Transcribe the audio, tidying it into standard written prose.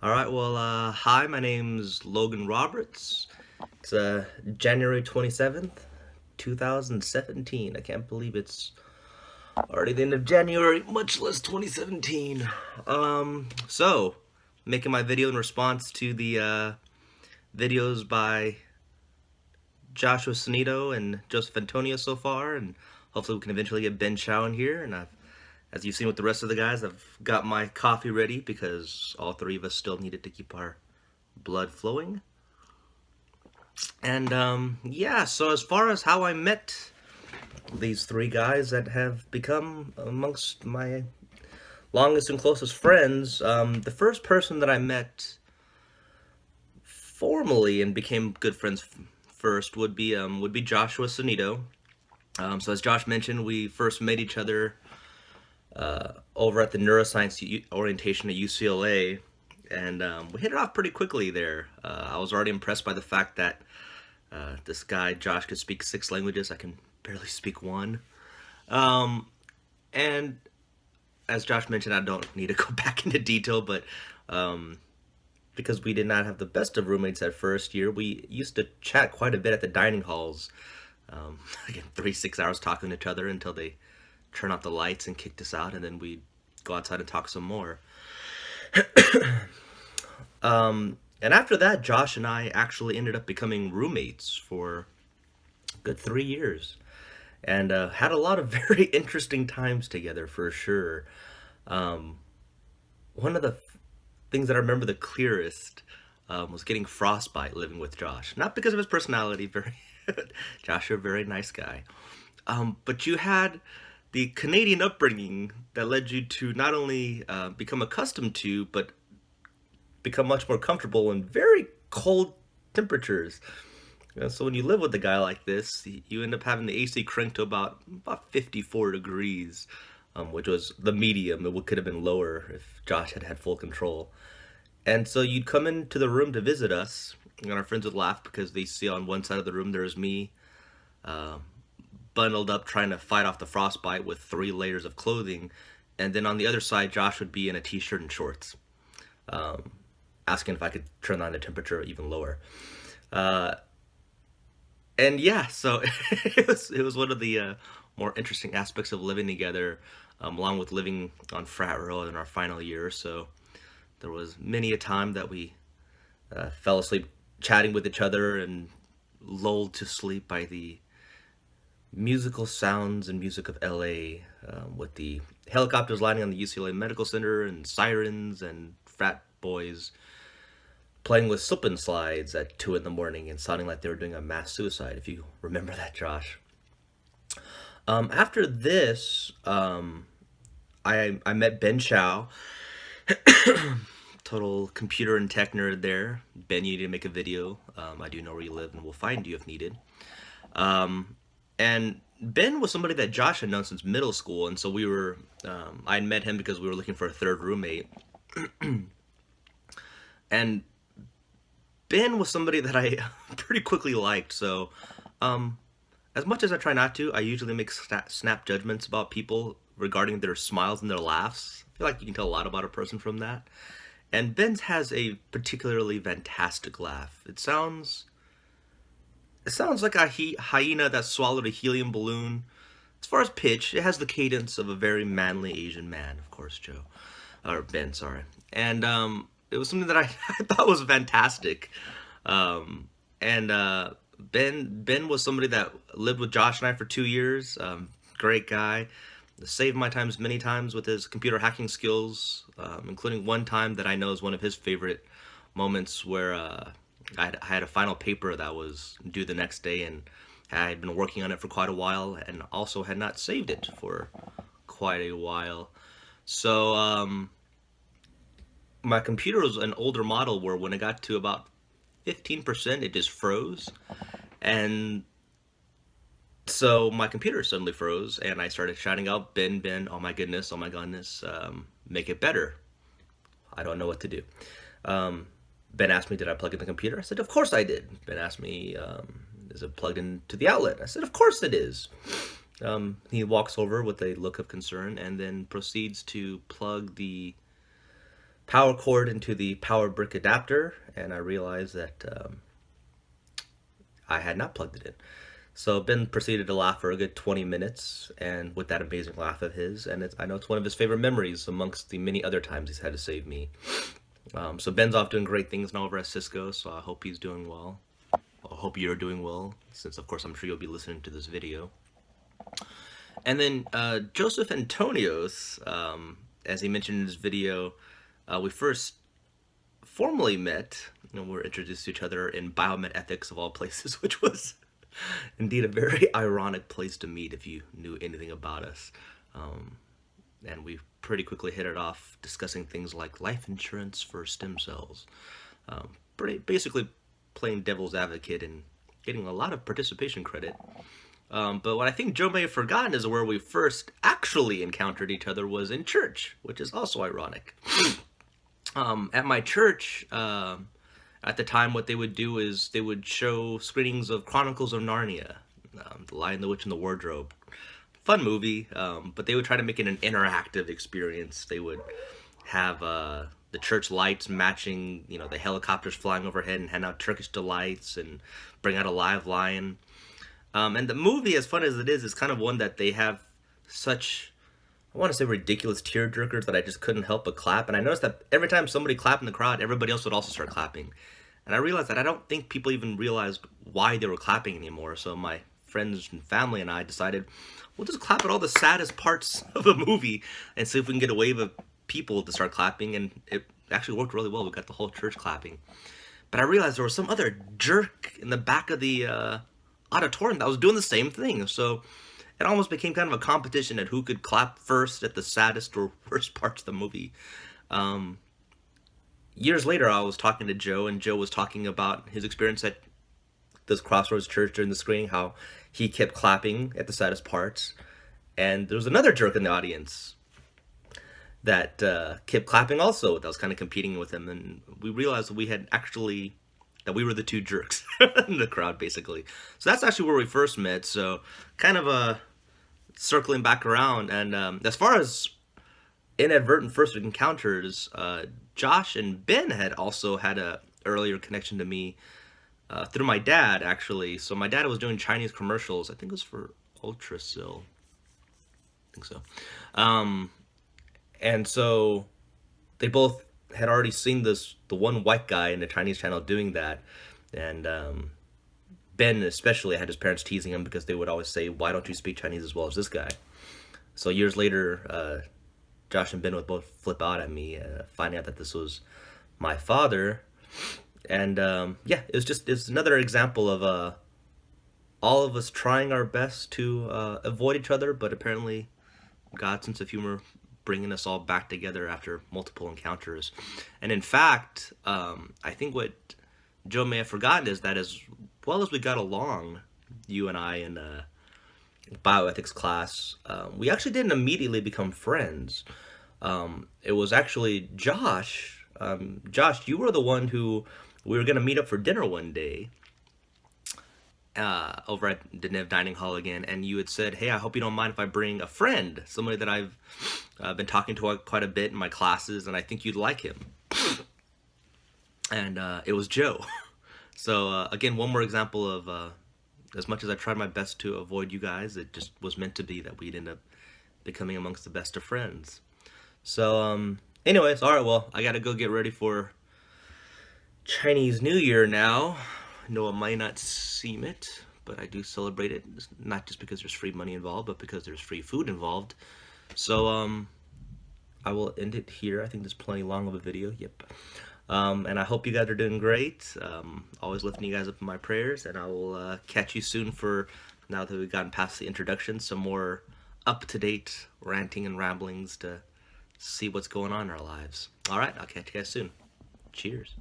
Hi, my name's Logan Roberts. It's January 27th, 2017. I can't believe it's already the end of January, much less 2017. Making my video in response to the videos by Joshua Sanito and Joseph Antonio so far, and hopefully we can eventually get Ben Chow in here. As you've seen with the rest of the guys, I've got my coffee ready because all three of us still need it to keep our blood flowing. So as far as how I met these three guys that have become amongst my longest and closest friends, the first person that I met formally and became good friends first would be Joshua Sanito. So as Josh mentioned, we first met each other over at the neuroscience orientation at UCLA, and we hit it off pretty quickly there. I was already impressed by the fact that this guy, Josh, could speak 6 languages. I can barely speak one. And as Josh mentioned, I don't need to go back into detail, but because we did not have the best of roommates that first year, we used to chat quite a bit at the dining halls. Again, 3-6 hours talking to each other until they turn off the lights and kicked us out, and then we'd go outside and talk some more. And after that, Josh and I actually ended up becoming roommates for a good 3 years, and had a lot of very interesting times together for sure. One of the things that I remember the clearest was getting frostbite living with Josh. Not because of his personality, very Josh, you're a very nice guy, but you had the Canadian upbringing that led you to not only become accustomed to, but become much more comfortable in very cold temperatures. So when you live with a guy like this, you end up having the AC cranked to about 54 degrees, which was the medium. It could have been lower if Josh had had full control. And so you'd come into the room to visit us, and our friends would laugh because they see on one side of the room there was me, bundled up trying to fight off the frostbite with 3 layers of clothing, and then on the other side, Josh would be in a t-shirt and shorts, asking if I could turn down the temperature even lower. Uh, and yeah, so it was one of the more interesting aspects of living together, along with living on frat row in our final year. So there was many a time that we fell asleep chatting with each other and lulled to sleep by the musical sounds and music of LA, with the helicopters landing on the UCLA Medical Center and sirens and frat boys playing with slip and slides at 2 in the morning and sounding like they were doing a mass suicide, if you remember that, Josh. After this, I met Ben Chow, total computer and tech nerd there. Ben, you need to make a video. I do know where you live and we'll find you if needed. And Ben was somebody that Josh had known since middle school, and so I had met him because we were looking for a third roommate. And Ben was somebody that I pretty quickly liked, so as much as I try not to, I usually make snap judgments about people regarding their smiles and their laughs. I feel like you can tell a lot about a person from that. And Ben's has a particularly fantastic laugh. It sounds like a hyena that swallowed a helium balloon. As far as pitch, it has the cadence of a very manly Asian man, of course, Joe. Or Ben, sorry. And it was something that I, I thought was fantastic. Ben was somebody that lived with Josh and I for 2 years. Great guy. Saved my times many times with his computer hacking skills, including one time that I know is one of his favorite moments where I had a final paper that was due the next day, and I had been working on it for quite a while and also had not saved it for quite a while. So my computer was an older model where when it got to about 15%, it just froze. And so my computer suddenly froze, and I started shouting out, Ben, oh my goodness, make it better. I don't know what to do. Ben asked me, did I plug in the computer? I said, of course I did. Ben asked me, is it plugged into the outlet? I said, of course it is. He walks over with a look of concern and then proceeds to plug the power cord into the power brick adapter, and I realized that I had not plugged it in. So Ben proceeded to laugh for a good 20 minutes, and with that amazing laugh of his, and I know it's one of his favorite memories amongst the many other times he's had to save me. So Ben's off doing great things now over at Cisco, so I hope he's doing well. I hope you're doing well, since of course I'm sure you'll be listening to this video. And then Joseph Antonios, as he mentioned in his video, we first formally met, and we were introduced to each other in biomed ethics of all places, which was indeed a very ironic place to meet if you knew anything about us. And we pretty quickly hit it off, discussing things like life insurance for stem cells. Basically playing devil's advocate and getting a lot of participation credit. But what I think Joe may have forgotten is where we first actually encountered each other was in church, which is also ironic. At my church, at the time, what they would do is they would show screenings of Chronicles of Narnia, The Lion, the Witch, and the Wardrobe. Fun movie, but they would try to make it an interactive experience. They would have the church lights matching, the helicopters flying overhead, and hand out Turkish delights and bring out a live lion. And the movie, as fun as it is kind of one that they have such, I want to say, ridiculous tearjerkers that I just couldn't help but clap. And I noticed that every time somebody clapped in the crowd, everybody else would also start clapping. And I realized that I don't think people even realized why they were clapping anymore. So my friends and family and I decided, we'll just clap at all the saddest parts of a movie and see if we can get a wave of people to start clapping. And it actually worked really well. We got the whole church clapping. But I realized there was some other jerk in the back of the auditorium that was doing the same thing. So it almost became kind of a competition at who could clap first at the saddest or worst parts of the movie. Years later, I was talking to Joe, and Joe was talking about his experience at this Crossroads church during the screening, how he kept clapping at the saddest parts. And there was another jerk in the audience that kept clapping also, that was kind of competing with him. And we realized that we were the two jerks in the crowd, basically. So that's actually where we first met. So kind of circling back around. And as far as inadvertent first encounters, Josh and Ben had also had a earlier connection to me through my dad, actually. So my dad was doing Chinese commercials. I think it was for Ultrasil. I think so. And so they both had already seen the one white guy in the Chinese channel doing that. And Ben especially had his parents teasing him because they would always say, why don't you speak Chinese as well as this guy? So years later, Josh and Ben would both flip out at me, finding out that this was my father. And yeah, it's another example of all of us trying our best to avoid each other, but apparently God's sense of humor bringing us all back together after multiple encounters. And in fact, I think what Joe may have forgotten is that as well as we got along, you and I, in bioethics class, we actually didn't immediately become friends. It was actually Josh. Josh, you were the one who we were going to meet up for dinner one day over at the Nev Dining Hall again, and you had said, hey, I hope you don't mind if I bring a friend, somebody that I've been talking to quite a bit in my classes, and I think you'd like him. And it was Joe. So again, one more example of as much as I tried my best to avoid you guys, it just was meant to be that we'd end up becoming amongst the best of friends. So anyways, all right, well, I gotta go get ready for Chinese New Year now. I know it might not seem it, but I do celebrate it, not just because there's free money involved, but because there's free food involved. So I will end it here. I think there's plenty long of a video. Yep. And I hope you guys are doing great. Always lifting you guys up in my prayers, and I will catch you soon for, now that we've gotten past the introduction, some more up-to-date ranting and ramblings to see what's going on in our lives. All right, I'll catch you guys soon. Cheers.